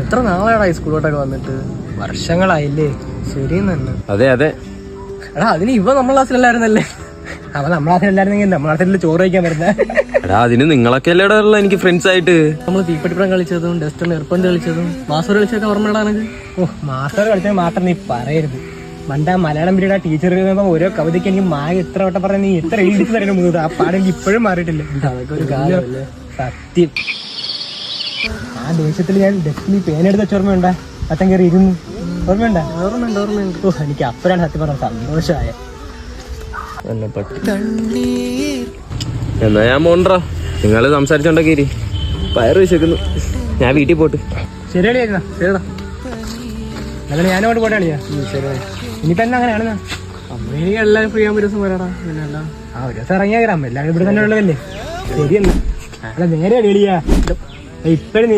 എത്ര നാളാണ് സ്കൂളിലോട്ടൊക്കെ വന്നിട്ട്? വർഷങ്ങളായില്ലേ? ശരിയെന്ന് തന്നെ. അതെ അതെ. എടാ അതിന് ഇവ നമ്മളെ ക്ലാസ്സിലല്ലായിരുന്നല്ലേ? അവൻ നമ്മളെ ക്ലാസ്സിലല്ലായിരുന്നെങ്കിൽ നമ്മളെ ക്ലാസ്സിൽ ചോറ് കഴിക്കാൻ വരുന്നത്. എടാ അതിന് നിങ്ങളൊക്കെ അല്ലേടാ എനിക്ക് ഫ്രണ്ട്സ് ആയിട്ട്. നമ്മൾ തീപ്പെട്ടിപ്പുറം കളിച്ചതും ഡസ്റ്ററിൽ എർപ്പന്ത് കളിച്ചതും മാസ്റ്റർ കളിച്ചൊക്കെ ഓർമ്മയിടാനൊക്കെ. മാസ്റ്റർ കളിച്ചത് മാത്രം നീ പറയരുത്. മണ്ട മലയാളം പീരീഡ് ടീച്ചർ ഓരോ കവിതയ്ക്ക് എനിക്ക് മാഗ് എത്ര വട്ടം പറഞ്ഞ നീ എത്ര എഴുതിച്ച് തരുന്ന മുതൽ ആ പാடம் എനിക്ക് ഇപ്പോഴും മാറിയിട്ടില്ല. അതൊക്കെ ഒരു കാലമല്ലേ. സത്യം. ആ ദേശത്തിൽ ഞാൻ ഡെസ്കിൽ പേനെടുത്ത് വെച്ച ഓർമ്മയുണ്ടാ? അച്ഛൻ കയറി ഇരുന്നു. ഓർമ്മയുണ്ടാ? ഓർമ്മയുണ്ട് ഓർമ്മയുണ്ട്. ഓ എനിക്ക് അപ്പഴാണ് സത്യം പറഞ്ഞ സന്തോഷമായ. എന്നാ ഞാൻ പോണ്ടാ. നിങ്ങള് സംസാരിച്ചോണ്ടൊക്കെ പയറ് വിശക്കുന്നു. ഞാൻ വീട്ടിൽ പോട്ട്. ശരിയാ ശരിടാ. അങ്ങനെ ഞാനോട് പോട്ടെ കളിയാ. ശരി. ഇനിയിപ്പോ എന്നാ അങ്ങനെയാണെന്നാ അമ്മ എല്ലാവരും ഫ്രീ ആകുമ്പോൾ ഒരു ദിവസം വരാടാ. പിന്നെല്ലാം ആ ഒരു ദിവസം ഇറങ്ങിയാ ഗ്രാമം എല്ലാവരും ഇവിടെ തന്നെ ഉള്ളതല്ലേ. ശരിയെന്നാ. അല്ല നേരെ കളിയാ ഇപ്പഴും നീ